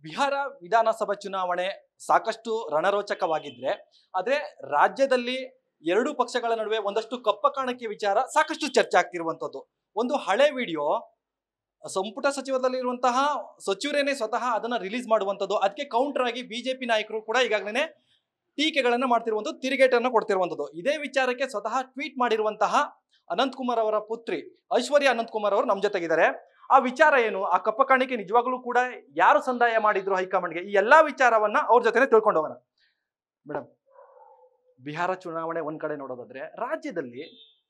ಬಿಹಾರ ವಿಧಾನಸಭಾ ಚುನಾವಣೆ ಸಾಕಷ್ಟು ರಣರೋಚಕವಾಗಿದ್ರೆ, ಆದ್ರೆ ರಾಜ್ಯದಲ್ಲಿ ಎರಡು ಪಕ್ಷಗಳ ನಡುವೆ ಒಂದಷ್ಟು ಕಪ್ಪ ಕಾಣಿಕೆ ವಿಚಾರ ಸಾಕಷ್ಟು ಚರ್ಚೆ ಆಗ್ತಿರುವಂತದ್ದು. ಒಂದು ಹಳೆ ವಿಡಿಯೋ ಸಂಪುಟ ಸಚಿವರಲ್ಲಿರುವಂತಹ ಸಚಿವರೇನೆ ಸ್ವತಃ ಅದನ್ನ ರಿಲೀಸ್ ಮಾಡುವಂತದ್ದು. ಅದಕ್ಕೆ ಕೌಂಟರ್ ಆಗಿ ಬಿಜೆಪಿ ನಾಯಕರು ಕೂಡ ಈಗಾಗಲೇ ಟೀಕೆಗಳನ್ನ ಮಾಡ್ತಿರುವಂತದ್ದು, ತಿರುಗೇಟನ್ನು ಕೊಡ್ತಿರುವಂತದ್ದು. ಇದೇ ವಿಚಾರಕ್ಕೆ ಸ್ವತಃ ಟ್ವೀಟ್ ಮಾಡಿರುವಂತಹ ಅನಂತ್ ಕುಮಾರ್ ಅವರ ಪುತ್ರಿ ಐಶ್ವರ್ಯ ಅನಂತ್ ಕುಮಾರ್ ಅವರು ನಮ್ಮ ಜೊತೆಗಿದ್ದಾರೆ. ಆ ವಿಚಾರ ಏನು, ಆ ಕಪ್ಪ ಕಾಣಿಕೆ ನಿಜವಾಗ್ಲೂ ಕೂಡ ಯಾರು ಸಂದಾಯ ಮಾಡಿದ್ರು ಹೈಕಮಾಂಡ್ಗೆ, ಈ ಎಲ್ಲಾ ವಿಚಾರವನ್ನ ಅವ್ರ ಜೊತೆ ತಿಳ್ಕೊಂಡು ಹೋಗೋಣ. ಮೇಡಮ್, ಬಿಹಾರ ಚುನಾವಣೆ ಒಂದ್ ಕಡೆ ನೋಡೋದಾದ್ರೆ, ರಾಜ್ಯದಲ್ಲಿ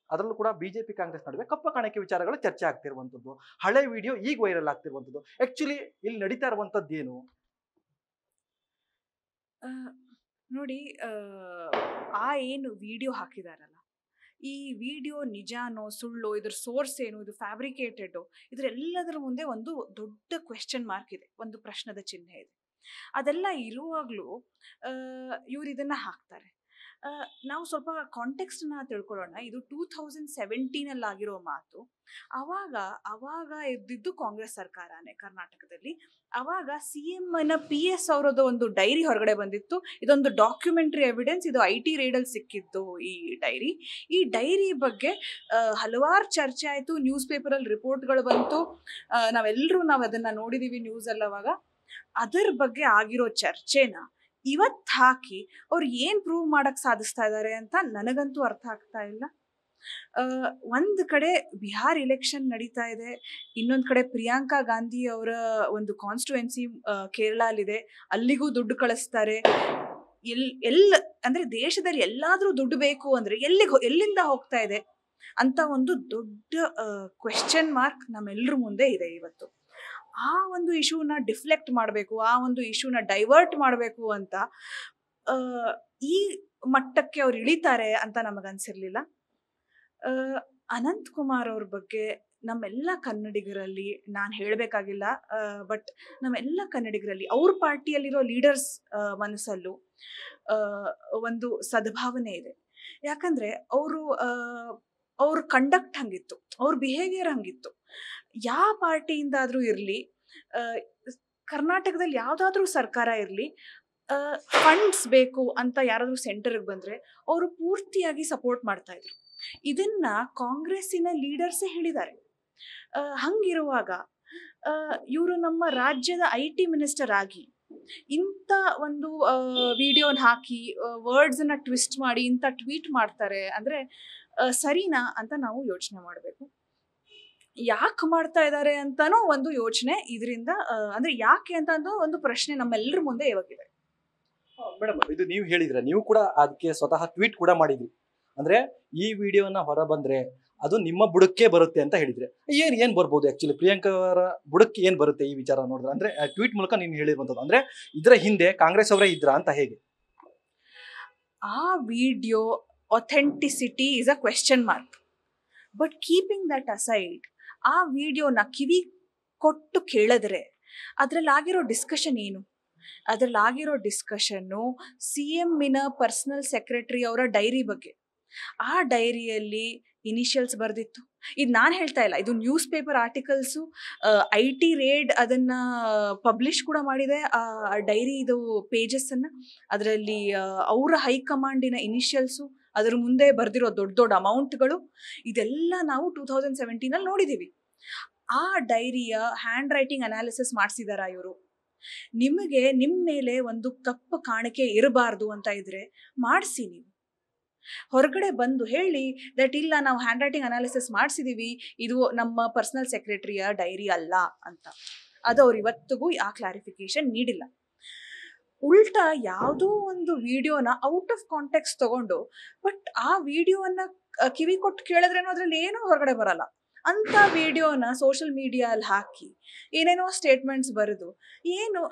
ಅದರಲ್ಲೂ ಕೂಡ ಬಿಜೆಪಿ ಕಾಂಗ್ರೆಸ್ ನಡುವೆ ಕಪ್ಪ ಕಾಣಿಕೆ ವಿಚಾರಗಳು ಚರ್ಚೆ ಆಗ್ತಿರುವಂತದ್ದು, ಹಳೆ ವಿಡಿಯೋ ಈಗ ವೈರಲ್ ಆಗ್ತಿರುವಂತದ್ದು. ಆಕ್ಚುಲಿ ಇಲ್ಲಿ ನಡೀತಾ ಇರುವಂತದ್ದು ಏನು? ನೋಡಿ, ಏನು ವಿಡಿಯೋ ಹಾಕಿದಾರಲ್ಲ, ಈ ವಿಡಿಯೋ ನಿಜಾನೋ ಸುಳ್ಳೋ, ಇದ್ರ ಸೋರ್ಸ್ ಏನು, ಇದು ಫ್ಯಾಬ್ರಿಕೇಟೆಡ್, ಇದ್ರೆಲ್ಲದರ ಮುಂದೆ ಒಂದು ದೊಡ್ಡ ಕ್ವೆಶ್ಚನ್ ಮಾರ್ಕ್ ಇದೆ, ಒಂದು ಪ್ರಶ್ನದ ಚಿಹ್ನೆ ಇದೆ. ಅದೆಲ್ಲ ಇರುವಾಗಲೂ ಇವ್ರು ಇದನ್ನ ಹಾಕ್ತಾರೆ. ನಾವು ಸ್ವಲ್ಪ ಕಾಂಟೆಕ್ಸ್ಟ್ನ ತಿಳ್ಕೊಳ್ಳೋಣ. ಇದು 2017 ಆಗಿರೋ ಮಾತು. ಅವಾಗ ಇದ್ದಿದ್ದು ಕಾಂಗ್ರೆಸ್ ಸರ್ಕಾರನೇ ಕರ್ನಾಟಕದಲ್ಲಿ. ಅವಾಗ CM PS ಅವರದ್ದು ಒಂದು ಡೈರಿ ಹೊರಗಡೆ ಬಂದಿತ್ತು. ಇದೊಂದು ಡಾಕ್ಯುಮೆಂಟ್ರಿ ಎವಿಡೆನ್ಸ್. ಇದು IT ರೇಡಲ್ಲಿ ಸಿಕ್ಕಿದ್ದು ಈ ಡೈರಿ. ಈ ಡೈರಿ ಬಗ್ಗೆ ಹಲವಾರು ಚರ್ಚೆ ಆಯಿತು. ನ್ಯೂಸ್ ಪೇಪರಲ್ಲಿ ರಿಪೋರ್ಟ್ಗಳು ಬಂತು. ನಾವು ಅದನ್ನ ನೋಡಿದೀವಿ ನ್ಯೂಸಲ್ಲಿ. ಅವಾಗ ಅದರ ಬಗ್ಗೆ ಆಗಿರೋ ಚರ್ಚೆನ ಇವತ್ತು ಹಾಕಿ ಅವ್ರು ಏನ್ ಪ್ರೂವ್ ಮಾಡಕ್ ಸಾಧಿಸ್ತಾ ಇದ್ದಾರೆ ಅಂತ ನನಗಂತೂ ಅರ್ಥ ಆಗ್ತಾ ಇಲ್ಲ. ಒಂದ್ ಕಡೆ ಬಿಹಾರ್ ಎಲೆಕ್ಷನ್ ನಡೀತಾ ಇದೆ, ಇನ್ನೊಂದ್ ಕಡೆ ಪ್ರಿಯಾಂಕಾ ಗಾಂಧಿ ಅವರ ಒಂದು ಕಾನ್ಸ್ಟಿಟ್ಯೂಯೆನ್ಸಿ ಕೇರಳಲ್ಲಿದೆ, ಅಲ್ಲಿಗೂ ದುಡ್ಡು ಕಳಿಸ್ತಾರೆ. ಅಂದ್ರೆ ದೇಶದಲ್ಲಿ ಎಲ್ಲಾದ್ರೂ ದುಡ್ಡು ಬೇಕು ಅಂದ್ರೆ ಎಲ್ಲಿಂದ ಹೋಗ್ತಾ ಇದೆ ಅಂತ ಒಂದು ದೊಡ್ಡ ಕ್ವೆಶ್ಚನ್ ಮಾರ್ಕ್ ನಮ್ಮೆಲ್ಲರ ಮುಂದೆ ಇದೆ ಇವತ್ತು. ಆ ಒಂದು ಇಶ್ಯೂನ ಡಿಫ್ಲೆಕ್ಟ್ ಮಾಡಬೇಕು, ಆ ಒಂದು ಇಶ್ಯೂನ ಡೈವರ್ಟ್ ಮಾಡಬೇಕು ಅಂತ ಈ ಮಟ್ಟಕ್ಕೆ ಅವ್ರು ಇಳಿತಾರೆ ಅಂತ ನಮಗನ್ಸಿರ್ಲಿಲ್ಲ. ಅನಂತ್ ಕುಮಾರ್ ಅವ್ರ ಬಗ್ಗೆ ನಮ್ಮೆಲ್ಲ ಕನ್ನಡಿಗರಲ್ಲಿ ನಾನು ಹೇಳಬೇಕಾಗಿಲ್ಲ, ಬಟ್ ನಮ್ಮೆಲ್ಲ ಕನ್ನಡಿಗರಲ್ಲಿ ಅವ್ರ ಪಾರ್ಟಿಯಲ್ಲಿರೋ ಲೀಡರ್ಸ್ ಮನಸ್ಸಲ್ಲೂ ಒಂದು ಸದ್ಭಾವನೆ ಇದೆ. ಯಾಕಂದ್ರೆ ಅವ್ರ ಕಂಡಕ್ಟ್ ಹಂಗಿತ್ತು, ಅವ್ರ ಬಿಹೇವಿಯರ್ ಹಂಗಿತ್ತು. ಯಾವ ಪಾರ್ಟಿಯಿಂದಾದ್ರೂ ಇರಲಿ, ಕರ್ನಾಟಕದಲ್ಲಿ ಯಾವುದಾದ್ರೂ ಸರ್ಕಾರ ಇರಲಿ, ಫಂಡ್ಸ್ ಬೇಕು ಅಂತ ಯಾರಾದ್ರೂ ಸೆಂಟರ್ಗೆ ಬಂದ್ರೆ ಅವರು ಪೂರ್ತಿಯಾಗಿ ಸಪೋರ್ಟ್ ಮಾಡ್ತಾ ಇದ್ರು. ಇದನ್ನ ಕಾಂಗ್ರೆಸ್ಸಿನ ಲೀಡರ್ಸೇ ಹೇಳಿದ್ದಾರೆ. ಹಂಗಿರುವಾಗ ಇವರು ನಮ್ಮ ರಾಜ್ಯದ IT ಮಿನಿಸ್ಟರ್ ಆಗಿ ಇಂಥ ಒಂದು ವಿಡಿಯೋನ ಹಾಕಿ ವರ್ಡ್ಸ್ನ ಟ್ವಿಸ್ಟ್ ಮಾಡಿ ಇಂಥ ಟ್ವೀಟ್ ಮಾಡ್ತಾರೆ ಅಂದ್ರೆ ಸರಿನಾ ಅಂತ ನಾವು ಯೋಚನೆ ಮಾಡಬೇಕು. ಯಾಕೆ ಮಾಡ್ತಾ ಇದ್ದಾರೆ ಅಂತಾನೂ ಒಂದು ಯೋಚನೆ ಇದರಿಂದ, ಅಂದ್ರೆ ಯಾಕೆ ಅಂತ ಒಂದು ಪ್ರಶ್ನೆ ನಮ್ಮೆಲ್ಲರ ಮುಂದೆ ಇವಾಗಿದೆ. ಮೇಡಮ್, ಇದು ನೀವು ಹೇಳಿದ್ರೆ, ನೀವು ಕೂಡ ಅದಕ್ಕೆ ಸ್ವತಃ ಟ್ವೀಟ್ ಕೂಡ ಮಾಡಿದ್ರಿ. ಅಂದ್ರೆ ಈ ವಿಡಿಯೋನ ಹೊರ ಬಂದ್ರೆ ಅದು ನಿಮ್ಮ ಬುಡಕ್ಕೆ ಬರುತ್ತೆ ಅಂತ ಹೇಳಿದ್ರೆ ಏನ್ ಬರ್ಬೋದು? ಆಕ್ಚುಲಿ ಪ್ರಿಯಾಂಕಾ ಅವರ ಬುಡಕ್ಕೆ ಏನ್ ಬರುತ್ತೆ ಈ ವಿಚಾರ ನೋಡಿದ್ರೆ? ಅಂದ್ರೆ ಟ್ವೀಟ್ ಮೂಲಕ ನೀನು ಹೇಳಿರುವಂತದ್ದು, ಅಂದ್ರೆ ಇದರ ಹಿಂದೆ ಕಾಂಗ್ರೆಸ್ ಅವರೇ ಇದ್ರ ಅಂತ ಹೇಗೆ? ಆ video authenticity is a question mark. But keeping that aside, ಆ ವಿಡಿಯೋನ ಕಿವಿ ಕೊಟ್ಟು ಕೇಳಿದ್ರೆ ಅದ್ರಲ್ಲಾಗಿರೋ ಡಿಸ್ಕಷನ್ ಏನು? ಅದ್ರಲ್ಲಾಗಿರೋ ಡಿಸ್ಕಷನ್ನು CM ಪರ್ಸನಲ್ ಸೆಕ್ರೆಟರಿ ಅವರ ಡೈರಿ ಬಗ್ಗೆ. ಆ ಡೈರಿಯಲ್ಲಿ ಇನಿಷಿಯಲ್ಸ್ ಬರ್ದಿತ್ತು. ಇದು ನಾನು ಹೇಳ್ತಾ ಇಲ್ಲ, ಇದು newspaper articles. IT raid ಅದನ್ನ ಪಬ್ಲಿಷ್ ಕೂಡ ಮಾಡಿದೆ, ಆ ಡೈರಿ ಇದು ಪೇಜಸ್ ಅನ್ನ. ಅದರಲ್ಲಿ ಅವರ ಹೈಕಮಾಂಡಿನ ಇನಿಷಿಯಲ್ಸು, ಅದ್ರ ಮುಂದೆ ಬರ್ದಿರೋ ದೊಡ್ಡ ದೊಡ್ಡ ಅಮೌಂಟ್ಗಳು, ಇದೆಲ್ಲ ನಾವು 2017 ನೋಡಿದೀವಿ. ಆ ಡೈರಿಯ ಹ್ಯಾಂಡ್ ರೈಟಿಂಗ್ ಅನಾಲಿಸಿಸ್ ಮಾಡಿಸಿದಾರ ಇವರು? ನಿಮಗೆ ನಿಮ್ಮ ಮೇಲೆ ಒಂದು ಕಪ್ಪ ಕಾಣಿಕೆ ಇರಬಾರ್ದು ಅಂತ ಇದ್ರೆ ಮಾಡಿಸಿ, ನೀವು ಹೊರಗಡೆ ಬಂದು ಹೇಳಿ ದಟ್ ಇಲ್ಲ, ನಾವು ಹ್ಯಾಂಡ್ ರೈಟಿಂಗ್ ಅನಾಲಿಸಿಸ್ ಮಾಡಿಸಿದೀವಿ, ಇದು ನಮ್ಮ ಪರ್ಸನಲ್ ಸೆಕ್ರೆಟರಿಯ ಡೈರಿ ಅಲ್ಲ ಅಂತ. ಅದು ಅವ್ರು ಇವತ್ತಿಗೂ ಆ ಕ್ಲಾರಿಫಿಕೇಶನ್ ನೀಡಿಲ್ಲ. ಉಲ್ಟಾ ಯಾವುದೋ ಒಂದು ವಿಡಿಯೋನ ಔಟ್ ಆಫ್ ಕಾಂಟೆಕ್ಸ್ಟ್ ತಗೊಂಡು, ಬಟ್ ಆ ವಿಡಿಯೋನ ಕಿವಿ ಕೊಟ್ಟು ಕೇಳಿದ್ರೇನೋ ಅದ್ರಲ್ಲಿ ಏನೂ ಹೊರಗಡೆ ಬರಲ್ಲ ಅಂತ ವಿಡಿಯೋನ ಸೋಷಿಯಲ್ ಮೀಡಿಯಲ್ಲಿ ಹಾಕಿ ಏನೇನೋ ಸ್ಟೇಟ್ಮೆಂಟ್ಸ್ ಬರೆದು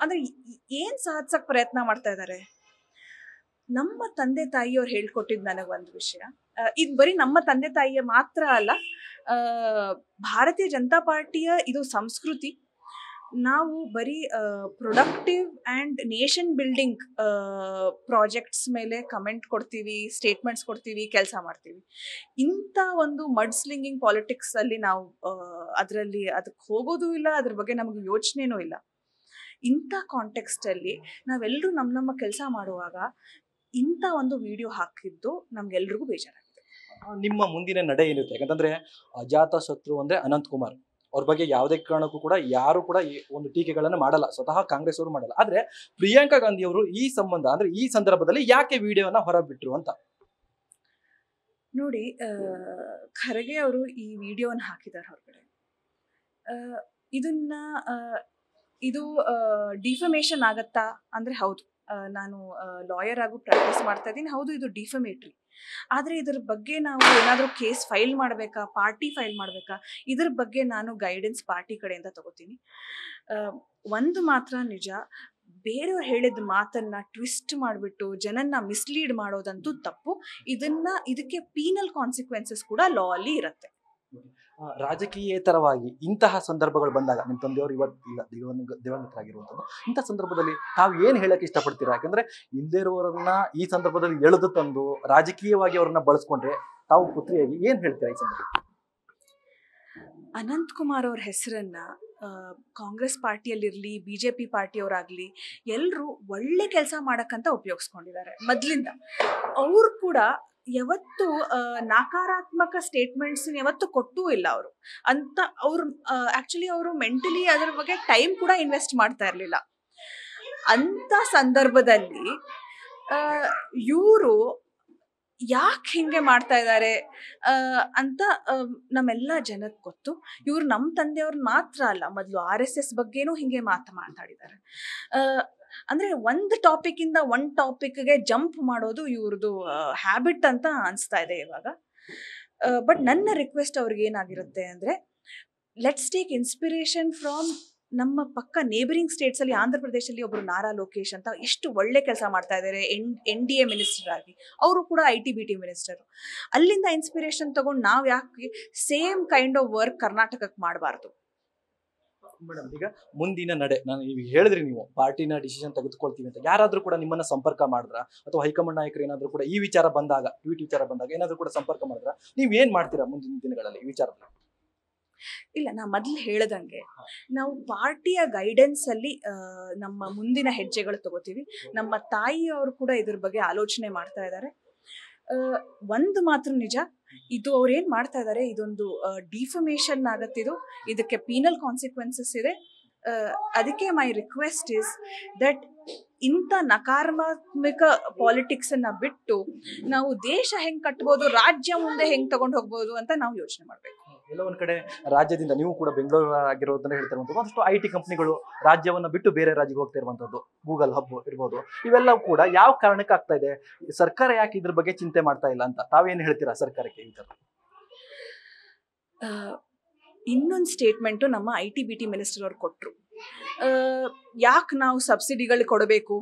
ಏನ್ ಸಾಧಿಸಕ್ ಪ್ರಯತ್ನ ಮಾಡ್ತಾ ಇದ್ದಾರೆ? ನಮ್ಮ ತಂದೆ ತಾಯಿಯವ್ರು ಹೇಳ್ಕೊಟ್ಟಿದ್ದು ನನಗೊಂದು ವಿಷಯ, ಇದು ಬರೀ ನಮ್ಮ ತಂದೆ ತಾಯಿಯ ಮಾತ್ರ ಅಲ್ಲ, ಭಾರತೀಯ ಜನತಾ ಪಾರ್ಟಿಯ ಇದು ಸಂಸ್ಕೃತಿ. ನಾವು ಬರೀ productive and nation building projects ಮೇಲೆ ಕಮೆಂಟ್ ಕೊಡ್ತೀವಿ, ಸ್ಟೇಟ್ಮೆಂಟ್ಸ್ ಕೊಡ್ತೀವಿ, ಕೆಲಸ ಮಾಡ್ತೀವಿ. ಇಂಥ ಒಂದು ಮಡ್ ಸ್ಲಿಂಗಿಂಗ್ ಪಾಲಿಟಿಕ್ಸಲ್ಲಿ ನಾವು ಅದಕ್ಕೆ ಹೋಗೋದೂ ಇಲ್ಲ, ಅದ್ರ ಬಗ್ಗೆ ನಮಗೆ ಯೋಚನೆನೂ ಇಲ್ಲ. ಇಂಥ ಕಾಂಟೆಕ್ಸ್ಟಲ್ಲಿ ನಾವೆಲ್ಲರೂ ನಮ್ಮ ಕೆಲಸ ಮಾಡುವಾಗ ಇಂಥ ಒಂದು ವಿಡಿಯೋ ಹಾಕಿದ್ದು ನಮ್ಗೆಲ್ರಿಗೂ ಬೇಜಾರಾಗಿದೆ. ನಿಮ್ಮ ಮುಂದಿನ ನಡೆ ಏನಿರುತ್ತೆ? ಯಾಕಂತಂದ್ರೆ ಅಜಾತ ಶತ್ರು ಅಂದ್ರೆ ಅನಂತ್ ಕುಮಾರ್ ಅವ್ರ ಬಗ್ಗೆ ಯಾವುದೇ ಕಾರಣಕ್ಕೂ ಕೂಡ ಯಾರು ಕೂಡ ಈ ಒಂದು ಟೀಕೆಗಳನ್ನ ಮಾಡಲ್ಲ, ಸ್ವತಃ ಕಾಂಗ್ರೆಸ್ ಅವರು ಮಾಡಲ್ಲ. ಆದ್ರೆ ಪ್ರಿಯಾಂಕಾ ಗಾಂಧಿ ಅವರು ಈ ಸಂಬಂಧ ಅಂದ್ರೆ ಈ ಸಂದರ್ಭದಲ್ಲಿ ಯಾಕೆ ವಿಡಿಯೋನ ಹೊರಬಿಟ್ರು ಅಂತ? ನೋಡಿ, ಖರ್ಗೆ ಅವರು ಈ ವಿಡಿಯೋನ ಹಾಕಿದ್ದಾರೆ ಹೊರಗಡೆ. ಇದನ್ನ ಇದು ಡಿಫಮೇಷನ್ ಆಗತ್ತಾ ಅಂದ್ರೆ ಹೌದು, ನಾನು ಲಾಯರ್ ಆಗು ಪ್ರಾಕ್ಟೀಸ್ ಮಾಡ್ತಾ ಇದ್ದೀನಿ, ಹೌದು ಇದು ಡಿಫಮೇಟ್ರಿ. ಆದರೆ ಇದ್ರ ಬಗ್ಗೆ ನಾವು ಏನಾದರೂ ಕೇಸ್ ಫೈಲ್ ಮಾಡಬೇಕಾ, ಪಾರ್ಟಿ ಫೈಲ್ ಮಾಡಬೇಕಾ, ಇದ್ರ ಬಗ್ಗೆ ನಾನು ಗೈಡೆನ್ಸ್ ಪಾರ್ಟಿ ಕಡೆಯಿಂದ ತಗೋತೀನಿ. ಒಂದು ಮಾತ್ರ ನಿಜ, ಬೇರೆಯವ್ರು ಹೇಳಿದ ಮಾತನ್ನ ಟ್ವಿಸ್ಟ್ ಮಾಡಿಬಿಟ್ಟು ಜನನ್ನ ಮಿಸ್ಲೀಡ್ ಮಾಡೋದಂತೂ ತಪ್ಪು. ಇದಕ್ಕೆ ಪೀನಲ್ ಕಾನ್ಸಿಕ್ವೆನ್ಸಸ್ ಕೂಡ ಲಾ ಅಲ್ಲಿ ಇರುತ್ತೆ. ರಾಜಕೀಯೇತರವಾಗಿ ಇಂತಹ ಸಂದರ್ಭಗಳು ಬಂದಾಗ, ನಿಮ್ಮ ತಂದೆಯವರು ಇವತ್ತಿಲ್ಲ, ದಿವಂಗತರಾಗಿರುವಂಥದ್ದು, ಇಂಥ ಸಂದರ್ಭದಲ್ಲಿ ತಾವು ಏನು ಹೇಳಕ್ಕೆ ಇಷ್ಟಪಡ್ತೀರಾ? ಯಾಕಂದ್ರೆ ಇಲ್ಲದೇ ಇರೋರನ್ನ ಈ ಸಂದರ್ಭದಲ್ಲಿ ಎಳೆದು ತಂದು ರಾಜಕೀಯವಾಗಿ ಅವ್ರನ್ನ ಬಳಸ್ಕೊಂಡ್ರೆ ತಾವು ಪುತ್ರಿಯಾಗಿ ಏನು ಹೇಳ್ತೀರಾ ಈ ಸಂದರ್ಭ? ಅನಂತ್ ಕುಮಾರ್ ಅವ್ರ ಹೆಸರನ್ನ ಕಾಂಗ್ರೆಸ್ ಪಾರ್ಟಿಯಲ್ಲಿರಲಿ, BJP ಪಾರ್ಟಿಯವರಾಗಲಿ ಎಲ್ಲರೂ ಒಳ್ಳೆ ಕೆಲಸ ಮಾಡಕ್ಕಂತ ಉಪಯೋಗಿಸ್ಕೊಂಡಿದ್ದಾರೆ ಮೊದಲಿಂದ. ಅವ್ರು ಕೂಡ ಯಾವತ್ತು ನಕಾರಾತ್ಮಕ ಸ್ಟೇಟ್ಮೆಂಟ್ಸ್ ಯಾವತ್ತು ಕೊಟ್ಟೂ ಇಲ್ಲ ಅವರು ಅಂತ. ಅವ್ರು ಆಕ್ಚುಲಿ ಅವರು ಮೆಂಟಲಿ ಅದರ ಬಗ್ಗೆ ಟೈಮ್ ಕೂಡ ಇನ್ವೆಸ್ಟ್ ಮಾಡ್ತಾ ಇರಲಿಲ್ಲ. ಅಂತ ಸಂದರ್ಭದಲ್ಲಿ ಇವರು ಯಾಕೆ ಹಿಂಗೆ ಮಾಡ್ತಾ ಇದ್ದಾರೆ ಅಂತ ನಮ್ಮೆಲ್ಲ ಜನಕ್ಕೆ ಗೊತ್ತು. ಇವ್ರು ನಮ್ಮ ತಂದೆಯವ್ರನ್ನ ಮಾತ್ರ ಅಲ್ಲ, ಮೊದಲು RSS ಬಗ್ಗೆನೂ ಹಿಂಗೆ ಮಾತಾಡಿದ್ದಾರೆ. ಅಂದ್ರೆ ಒಂದು ಟಾಪಿಕ್ಕಿಂದ ಒಂದು ಟಾಪಿಕ್ಗೆ ಜಂಪ್ ಮಾಡೋದು ಇವ್ರದ್ದು ಹ್ಯಾಬಿಟ್ ಅಂತ ಅನಿಸ್ತಾ ಇದೆ ಇವಾಗ. ಬಟ್ ನನ್ನ ರಿಕ್ವೆಸ್ಟ್ ಅವ್ರಿಗೆ ಏನಾಗಿರುತ್ತೆ ಅಂದರೆ, ಲೆಟ್ಸ್ ಟೇಕ್ ಇನ್ಸ್ಪಿರೇಷನ್ ಫ್ರಾಮ್ ನಮ್ಮ ಪಕ್ಕ ನೇಬರಿಂಗ್ ಸ್ಟೇಟ್ಸ್ ಅಲ್ಲಿ. ಆಂಧ್ರ ಪ್ರದೇಶದಲ್ಲಿ ಒಬ್ರು ನಾರಾ ಲೋಕೇಶ್ ಅಂತ ಎಷ್ಟು ಒಳ್ಳೆ ಕೆಲಸ ಮಾಡ್ತಾ ಇದ್ದಾರೆ, NDA ಮಿನಿಸ್ಟರ್ ಆಗಿ. ಅವರು ಕೂಡ IT-BT ಮಿನಿಸ್ಟರ್. ಅಲ್ಲಿಂದ ಇನ್ಸ್ಪಿರೇಷನ್ ತಗೊಂಡು ನಾವು ಯಾಕೆ ಸೇಮ್ ಕೈಂಡ್ ಆಫ್ ವರ್ಕ್ ಕರ್ನಾಟಕಕ್ಕೆ ಮಾಡಬಾರ್ದು? ಮೇಡಮ್, ಈಗ ಮುಂದಿನ ನಡೆ, ನಾನು ಈಗ ಹೇಳಿದ್ರಿ ನೀವು ಪಾರ್ಟಿನ ಡಿಸಿಷನ್ ತೆಗೆದುಕೊಳ್ತೀವಿ ಅಂತ, ಯಾರಾದ್ರೂ ಕೂಡ ನಿಮ್ಮನ್ನ ಸಂಪರ್ಕ ಮಾಡಿದ್ರ ಅಥವಾ ಹೈಕಮಾಂಡ್ ನಾಯಕರು ಏನಾದ್ರು ಕೂಡ ಈ ವಿಚಾರ ಬಂದಾಗ, ಟ್ವೀಟ್ ವಿಚಾರ ಬಂದಾಗ ಏನಾದ್ರು ಕೂಡ ಸಂಪರ್ಕ ಮಾಡಿದ್ರ, ನೀವ್ ಏನ್ ಮಾಡ್ತೀರಾ ಮುಂದಿನ ದಿನಗಳಲ್ಲಿ ಈ ವಿಚಾರದಲ್ಲಿ? ಇಲ್ಲ, ನಾ ಮೊದಲು ಹೇಳ್ದಂಗೆ ನಾವು ಪಾರ್ಟಿಯ ಗೈಡೆನ್ಸ್ ಅಲ್ಲಿ ನಮ್ಮ ಮುಂದಿನ ಹೆಜ್ಜೆಗಳು ತಗೋತೀವಿ. ನಮ್ಮ ತಾಯಿಯವರು ಕೂಡ ಇದ್ರ ಬಗ್ಗೆ ಆಲೋಚನೆ ಮಾಡ್ತಾ ಇದ್ದಾರೆ. ಒಂದು ಮಾತ್ರ ನಿಜ, ಇದು ಅವ್ರೇನ್ ಮಾಡ್ತಾ ಇದ್ದಾರೆ, ಇದೊಂದು ಡಿಫಮೇಷನ್ ಆಗತ್ತಿದು, ಇದಕ್ಕೆ ಪೀನಲ್ ಕಾನ್ಸಿಕ್ವೆನ್ಸಸ್ ಇದೆ. ಅದಕ್ಕೆ ಮೈ ರಿಕ್ವೆಸ್ಟ್ ಇಸ್ ದಟ್ ಇಂಥ ನಕಾರಾತ್ಮಕ ಪಾಲಿಟಿಕ್ಸ್ ಅನ್ನ ಬಿಟ್ಟು ನಾವು ದೇಶ ಹೆಂಗ್ ಕಟ್ಬೋದು, ರಾಜ್ಯ ಮುಂದೆ ಹೆಂಗ್ ತಗೊಂಡು ಹೋಗ್ಬೋದು ಅಂತ ನಾವು ಯೋಚನೆ ಮಾಡ್ಬೇಕು. ಎಲ್ಲ ಒಂದ್ ಕಡೆ ರಾಜ್ಯದಿಂದ, ನೀವು ಕೂಡ ಬೆಂಗಳೂರು ಆಗಿರೋದನ್ನ ಹೇಳ್ತಿರುವಂಥದ್ದು, ಒಂದಷ್ಟು IT ಕಂಪನಿಗಳು ರಾಜ್ಯವನ್ನ ಬಿಟ್ಟು ಬೇರೆ ರಾಜ್ಯಕ್ಕೆ ಹೋಗ್ತಾ ಇರುವಂತದ್ದು, ಗೂಗಲ್ ಹಬ್ ಇರ್ಬೋದು, ಇವೆಲ್ಲವೂ ಕೂಡ ಯಾವ ಕಾರಣಕ್ಕೆ ಆಗ್ತಾ ಇದೆ? ಸರ್ಕಾರ ಯಾಕೆ ಇದ್ರ ಬಗ್ಗೆ ಚಿಂತೆ ಮಾಡ್ತಾ ಇಲ್ಲ ಅಂತ ತಾವೇನು ಹೇಳ್ತೀರಾ ಸರ್ಕಾರಕ್ಕೆ ಈ ತರ? ಇನ್ನೊಂದು ಸ್ಟೇಟ್ಮೆಂಟು ನಮ್ಮ IT-BT ಮಿನಿಸ್ಟರ್ ಅವ್ರು ಕೊಟ್ಟರು. ಯಾಕೆ ನಾವು ಸಬ್ಸಿಡಿಗಳು ಕೊಡಬೇಕು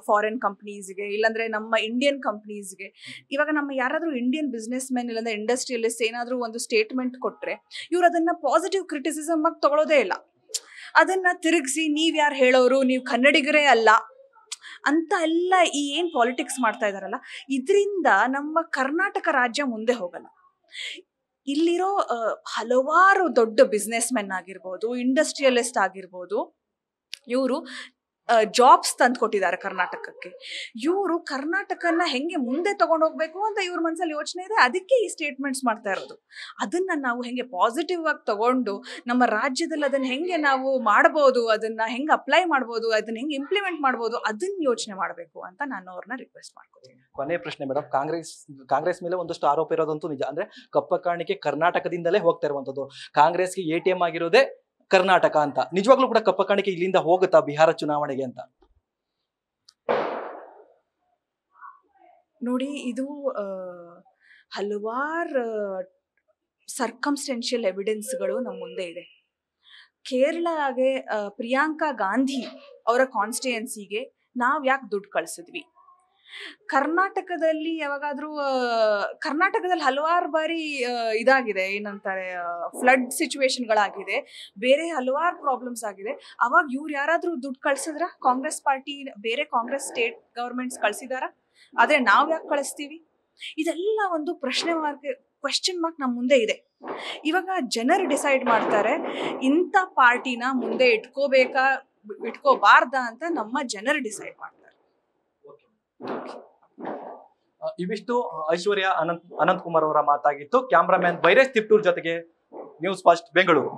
ಫಾರಿನ್ ಕಂಪ್ನೀಸ್ಗೆ, ಇಲ್ಲಾಂದ್ರೆ ನಮ್ಮ ಇಂಡಿಯನ್ ಕಂಪ್ನೀಸ್ಗೆ? ಇವಾಗ ನಮ್ಮ ಯಾರಾದರೂ ಇಂಡಿಯನ್ ಬಿಸ್ನೆಸ್ ಮೆನ್ ಇಲ್ಲಾಂದ್ರೆ ಇಂಡಸ್ಟ್ರಿಯಲಿಸ್ಟ್ ಏನಾದರೂ ಒಂದು ಸ್ಟೇಟ್ಮೆಂಟ್ ಕೊಟ್ಟರೆ ಇವ್ರು ಅದನ್ನ ಪಾಸಿಟಿವ್ ಕ್ರಿಟಿಸಿಸಮ್ ಆಗಿ ತಗೊಳ್ಳೋದೇ ಇಲ್ಲ. ಅದನ್ನ ತಿರುಗಿಸಿ ನೀವ್ ಯಾರು ಹೇಳೋರು, ನೀವು ಕನ್ನಡಿಗರೇ ಅಲ್ಲ ಅಂತ ಎಲ್ಲ ಈ ಏನು ಪಾಲಿಟಿಕ್ಸ್ ಮಾಡ್ತಾ ಇದಾರಲ್ಲ, ಇದರಿಂದ ನಮ್ಮ ಕರ್ನಾಟಕ ರಾಜ್ಯ ಮುಂದೆ ಹೋಗಲ್ಲ. ಇಲ್ಲಿರೋ ಹಲವಾರು ದೊಡ್ಡ ಬಿಸ್ನೆಸ್ ಮೆನ್ ಆಗಿರ್ಬೋದು, ಇಂಡಸ್ಟ್ರಿಯಲಿಸ್ಟ್ ಆಗಿರ್ಬೋದು, ಇವರು ಜಾಬ್ಸ್ ತಂದು ಕೊಟ್ಟಿದ್ದಾರೆ ಕರ್ನಾಟಕಕ್ಕೆ. ಇವರು ಕರ್ನಾಟಕನ ಹೆಂಗೆ ಮುಂದೆ ತಗೊಂಡೋಗ್ಬೇಕು ಅಂತ ಇವ್ರ ಮನಸ್ಸಲ್ಲಿ ಯೋಚನೆ ಇದೆ. ಅದಕ್ಕೆ ಈ ಸ್ಟೇಟ್ಮೆಂಟ್ಸ್ ಮಾಡ್ತಾ ಇರೋದು. ಅದನ್ನ ನಾವು ಹೆಂಗೆ ಪಾಸಿಟಿವ್ ಆಗಿ ತಗೊಂಡು ನಮ್ಮ ರಾಜ್ಯದಲ್ಲಿ ಅದನ್ನ ಹೆಂಗೆ ನಾವು ಮಾಡ್ಬೋದು, ಅದನ್ನ ಹೆಂಗೆ ಅಪ್ಲೈ ಮಾಡ್ಬೋದು, ಅದನ್ನ ಹೆಂಗೆ ಇಂಪ್ಲಿಮೆಂಟ್ ಮಾಡ್ಬೋದು, ಅದನ್ನ ಯೋಚನೆ ಮಾಡಬೇಕು ಅಂತ ನಾನು ಅವ್ರನ್ನ ರಿಕ್ವೆಸ್ಟ್ ಮಾಡ್ಕೊತೀನಿ. ಕೊನೆ ಪ್ರಶ್ನೆ ಮೇಡಮ್, ಕಾಂಗ್ರೆಸ್ ಮೇಲೆ ಒಂದಷ್ಟು ಆರೋಪ ಇರೋದಂತೂ ನಿಜ. ಅಂದ್ರೆ ಕಪ್ಪ ಕಾಣಿಕೆ ಕರ್ನಾಟಕದಿಂದಲೇ ಹೋಗ್ತಾ ಇರುವಂತದ್ದು, ಕಾಂಗ್ರೆಸ್ಗೆ ATM ಆಗಿರೋದೇ ಕರ್ನಾಟಕ ಅಂತ. ನಿಜವಾಗ್ಲೂ ಕೂಡ ಕಪ್ಪ ಕಾಣಿಕೆ ಇಲ್ಲಿಂದ ಹೋಗುತ್ತಾ ಬಿಹಾರ ಚುನಾವಣೆಗೆ ಅಂತ? ನೋಡಿ, ಇದು ಹಲವಾರು ಸರ್ಕಮ್ಸ್ಟೆನ್ಷಿಯಲ್ ಎವಿಡೆನ್ಸ್ಗಳು ನಮ್ಮ ಮುಂದೆ ಇದೆ. ಕೇರಳಗೆ ಪ್ರಿಯಾಂಕಾ ಗಾಂಧಿ ಅವರ ಕಾನ್ಸ್ಟಿಟ್ಯೂಯೆನ್ಸಿಗೆ ನಾವು ಯಾಕೆ ದುಡ್ಡು ಕಳಿಸಿದ್ವಿ? ಕರ್ನಾಟಕದಲ್ಲಿ ಯಾವಾಗಾದ್ರೂ ಕರ್ನಾಟಕದಲ್ಲಿ ಹಲವಾರು ಬಾರಿ ಇದಾಗಿದೆ, ಏನಂತಾರೆ, ಫ್ಲಡ್ ಸಿಚುವೇಶನ್ಗಳಾಗಿದೆ, ಬೇರೆ ಹಲವಾರು ಪ್ರಾಬ್ಲಮ್ಸ್ ಆಗಿದೆ. ಅವಾಗ ಇವ್ರು ಯಾರಾದ್ರೂ ದುಡ್ಡು ಕಳ್ಸಿದ್ರ? ಕಾಂಗ್ರೆಸ್ ಪಾರ್ಟಿ ಬೇರೆ ಕಾಂಗ್ರೆಸ್ ಸ್ಟೇಟ್ ಗವರ್ಮೆಂಟ್ಸ್ ಕಳ್ಸಿದಾರ? ಆದ್ರೆ ನಾವ್ ಯಾಕೆ ಕಳಿಸ್ತೀವಿ? ಇದೆಲ್ಲ ಒಂದು ಕ್ವೆಶ್ಚನ್ ಮಾರ್ಕ್ ನಮ್ಮ ಮುಂದೆ ಇದೆ. ಇವಾಗ ಜನರು ಡಿಸೈಡ್ ಮಾಡ್ತಾರೆ ಇಂಥ ಪಾರ್ಟಿನ ಮುಂದೆ ಇಟ್ಕೋಬೇಕಾ ಇಟ್ಕೋಬಾರ್ದಾ ಅಂತ ನಮ್ಮ ಜನರು ಡಿಸೈಡ್ ಮಾಡ್ತಾರೆ. ಇವಿಷ್ಟು ಐಶ್ವರ್ಯ ಅನಂತ್ ಕುಮಾರ್ ಅವರ ಮಾತಾಗಿತ್ತು. ಕ್ಯಾಮ್ರಾಮನ್ ಬೈರೇಶ್ ತಿಪ್ಟೂರ್ ಜೊತೆಗೆ ನ್ಯೂಸ್ ಫಸ್ಟ್ ಬೆಂಗಳೂರು.